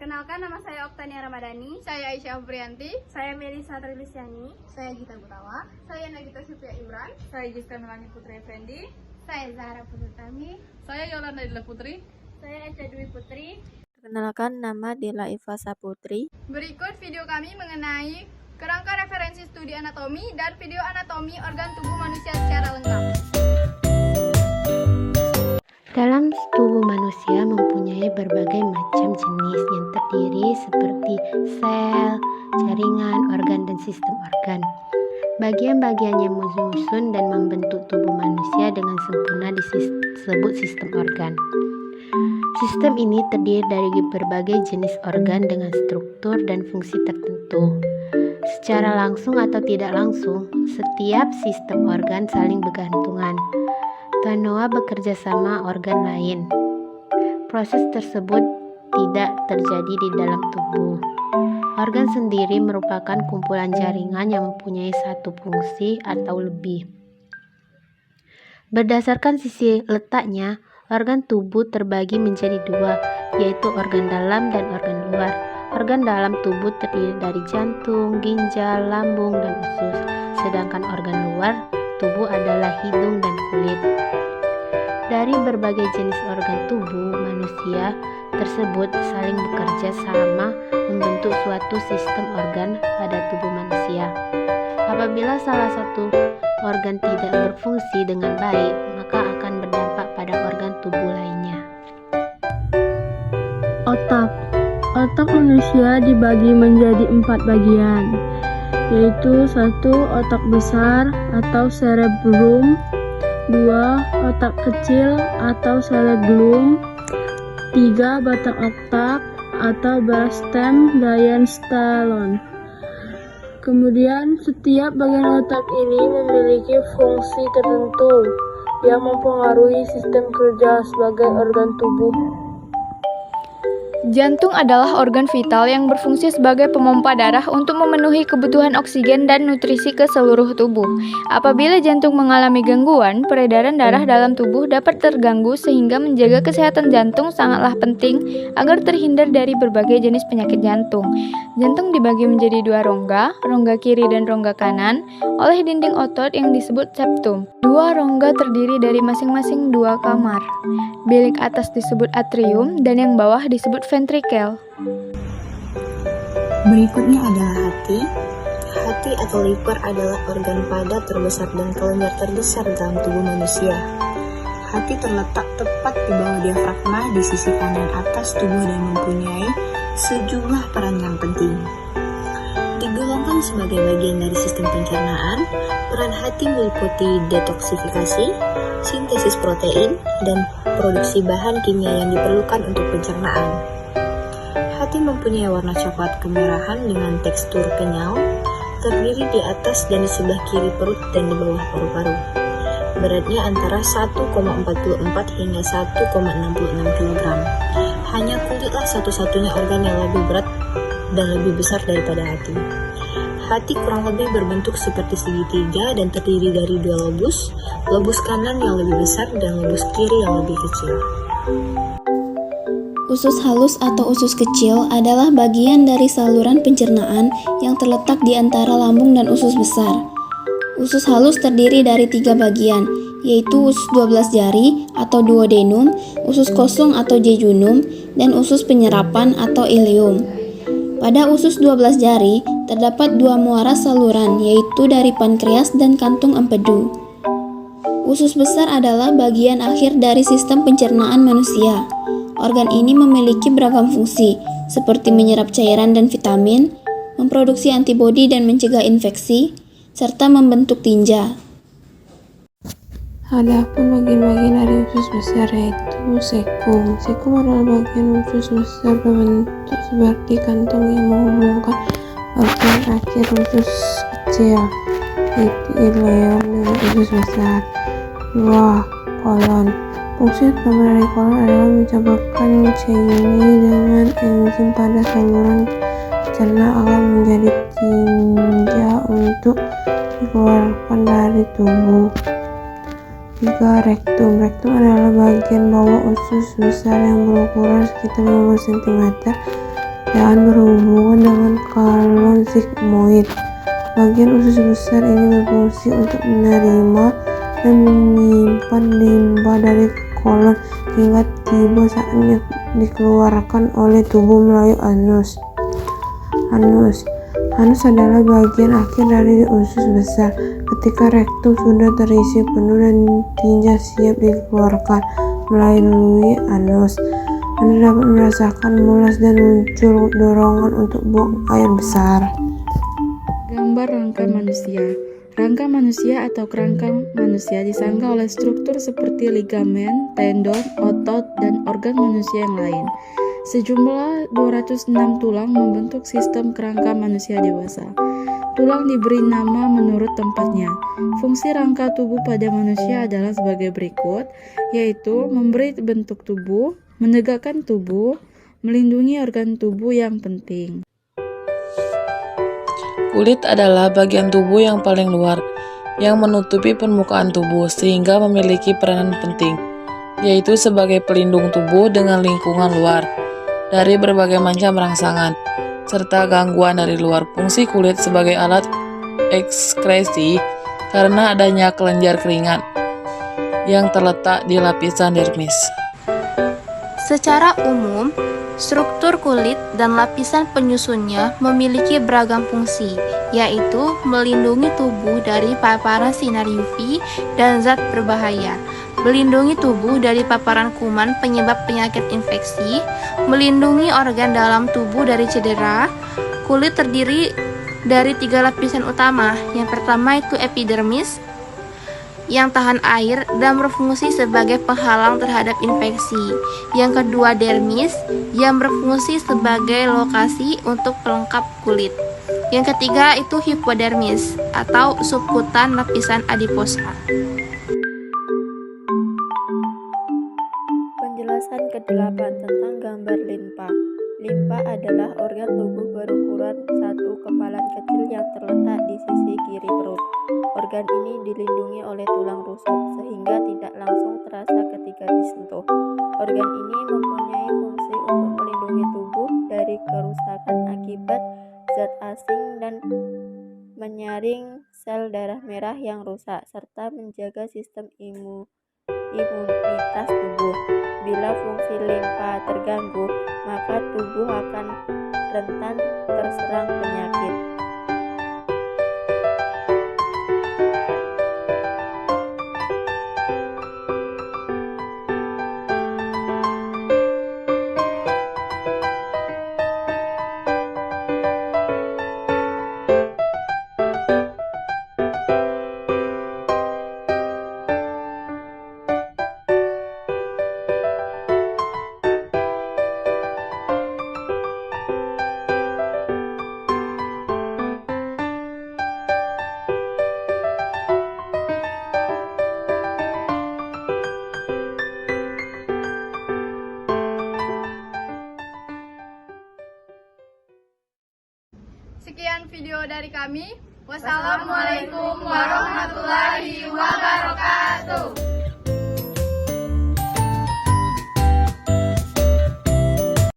Perkenalkan, nama saya Oktania Ramadhani. Saya Aisyah Priyanti. Saya Melisa Trilusiani. Saya Gita Gutawa. Saya Nagita Syufia Imran. Saya Jiska Melani Putri Effendi. Saya Zahra Putri. Saya Yolanda Dila Putri. Saya Eca Dwi Putri. Perkenalkan, nama Dila Iva Saputri. Berikut video kami mengenai kerangka referensi studi anatomi dan video anatomi organ tubuh manusia secara lengkap. Dalam tubuh manusia mempunyai berbagai macam jenis yang terdiri seperti sel, jaringan, organ, dan sistem organ. Bagian-bagian yang menyusun dan membentuk tubuh manusia dengan sempurna disebut sistem organ. Sistem ini terdiri dari berbagai jenis organ dengan struktur dan fungsi tertentu. Secara langsung atau tidak langsung, setiap sistem organ saling bergantungan. Tanoa bekerja sama organ lain. Proses tersebut tidak terjadi di dalam tubuh. Organ sendiri merupakan kumpulan jaringan yang mempunyai satu fungsi atau lebih. Berdasarkan sisi letaknya, organ tubuh terbagi menjadi dua, yaitu organ dalam dan organ luar. Organ dalam tubuh terdiri dari jantung, ginjal, lambung, dan usus, sedangkan organ luar tubuh adalah hidung dan kulit. Dari berbagai jenis organ tubuh manusia tersebut saling bekerja sama membentuk suatu sistem organ pada tubuh manusia. Apabila salah satu organ tidak berfungsi dengan baik, maka akan berdampak pada organ tubuh lainnya. Otak. Otak manusia dibagi menjadi 4 bagian, yaitu 1. Otak besar atau cerebrum, 2. Otak kecil atau cerebellum, 3. Batang otak atau brainstem dan sternum. Kemudian setiap bagian otak ini memiliki fungsi tertentu yang mempengaruhi sistem kerja sebagai organ tubuh. Jantung adalah organ vital yang berfungsi sebagai pemompa darah untuk memenuhi kebutuhan oksigen dan nutrisi ke seluruh tubuh. Apabila jantung mengalami gangguan, peredaran darah dalam tubuh dapat terganggu sehingga menjaga kesehatan jantung sangatlah penting agar terhindar dari berbagai jenis penyakit jantung. Jantung dibagi menjadi 2 rongga kiri dan rongga kanan, oleh dinding otot yang disebut septum. 2 rongga terdiri dari masing-masing 2 kamar. Bilik atas disebut atrium dan yang bawah disebut ventrikel. Berikutnya adalah hati. Hati atau liver adalah organ padat terbesar dan kelenjar terbesar dalam tubuh manusia. Hati terletak tepat di bawah diafragma di sisi kanan atas tubuh dan mempunyai sejumlah peran yang penting. Digolongkan sebagai bagian dari sistem pencernaan, peran hati meliputi detoksifikasi, sintesis protein, dan produksi bahan kimia yang diperlukan untuk pencernaan. Hati mempunyai warna coklat kemerahan dengan tekstur kenyal, terdiri di atas dan di sebelah kiri perut dan di bawah paru-paru. Beratnya antara 1,44 hingga 1,66 kg. Hanya kulitlah satu-satunya organ yang lebih berat dan lebih besar daripada hati. Hati kurang lebih berbentuk seperti segitiga dan terdiri dari 2 lobus, lobus kanan yang lebih besar dan lobus kiri yang lebih kecil. Usus halus atau usus kecil adalah bagian dari saluran pencernaan yang terletak di antara lambung dan usus besar. Usus halus terdiri dari 3 bagian, yaitu usus 12 jari atau duodenum, usus kosong atau jejunum, dan usus penyerapan atau ileum. Pada usus 12 jari, terdapat 2 muara saluran, yaitu dari pankreas dan kantung empedu. Usus besar adalah bagian akhir dari sistem pencernaan manusia. Organ ini memiliki beragam fungsi, seperti menyerap cairan dan vitamin, memproduksi antibodi dan mencegah infeksi, serta membentuk tinja. Adapun bagian-bagian dari usus besar yaitu sekum. Sekum adalah bagian usus besar berbentuk seperti kantong yang menghubungkan bagian akhir usus kecil, yaitu ileum dengan usus besar. 2. Kolon. Fungsi utama dari kolon adalah menyebabkan cairan dengan enzim pada saluran cerna akan menjadi tinja untuk dikeluarkan dari tubuh. 3. Rektum. Rektum adalah bagian bawah usus besar yang berukuran sekitar 15 cm dan berhubungan dengan kolon sigmoid. Bagian usus besar ini berfungsi untuk menerima dan menyimpan limpa dari kolon hingga tiba saatnya dikeluarkan oleh tubuh melalui anus. Anus adalah bagian akhir dari usus besar. Ketika rektum sudah terisi penuh dan tinja siap dikeluarkan melalui anus, Anda dapat merasakan mulas dan muncul dorongan untuk buang air besar. Gambar rangka manusia. Rangka manusia atau kerangka manusia disangka oleh struktur seperti ligamen, tendon, otot, dan organ manusia yang lain. Sejumlah 206 tulang membentuk sistem kerangka manusia dewasa. Tulang diberi nama menurut tempatnya. Fungsi rangka tubuh pada manusia adalah sebagai berikut, yaitu memberi bentuk tubuh, menegakkan tubuh, melindungi organ tubuh yang penting. Kulit adalah bagian tubuh yang paling luar, yang menutupi permukaan tubuh sehingga memiliki peranan penting, yaitu sebagai pelindung tubuh dengan lingkungan luar dari berbagai macam rangsangan, serta gangguan dari luar. Fungsi kulit sebagai alat ekskresi karena adanya kelenjar keringat yang terletak di lapisan dermis. Secara umum, struktur kulit dan lapisan penyusunnya memiliki beragam fungsi, yaitu melindungi tubuh dari paparan sinar UV dan zat berbahaya, melindungi tubuh dari paparan kuman penyebab penyakit infeksi, melindungi organ dalam tubuh dari cedera. Kulit terdiri dari 3 lapisan utama. Yang pertama itu epidermis, yang tahan air dan berfungsi sebagai penghalang terhadap infeksi. Yang kedua dermis, yang berfungsi sebagai lokasi untuk pelengkap kulit. Yang ketiga itu hipodermis atau subkutan lapisan adiposa. Penjelasan ke-8 tentang gambar limpa. Limpa adalah organ tubuh berukuran satu kepalan kecil yang terletak di sisi kiri perut. Organ ini dilindungi oleh tulang rusuk sehingga tidak langsung terasa ketika disentuh. Organ ini mempunyai fungsi untuk melindungi tubuh dari kerusakan akibat zat asing dan menyaring sel darah merah yang rusak serta menjaga sistem imunitas tubuh. Bila fungsi limpa terganggu, maka tubuh akan rentan terserang penyakit. Sekian video dari kami. Wassalamualaikum warahmatullahi wabarakatuh.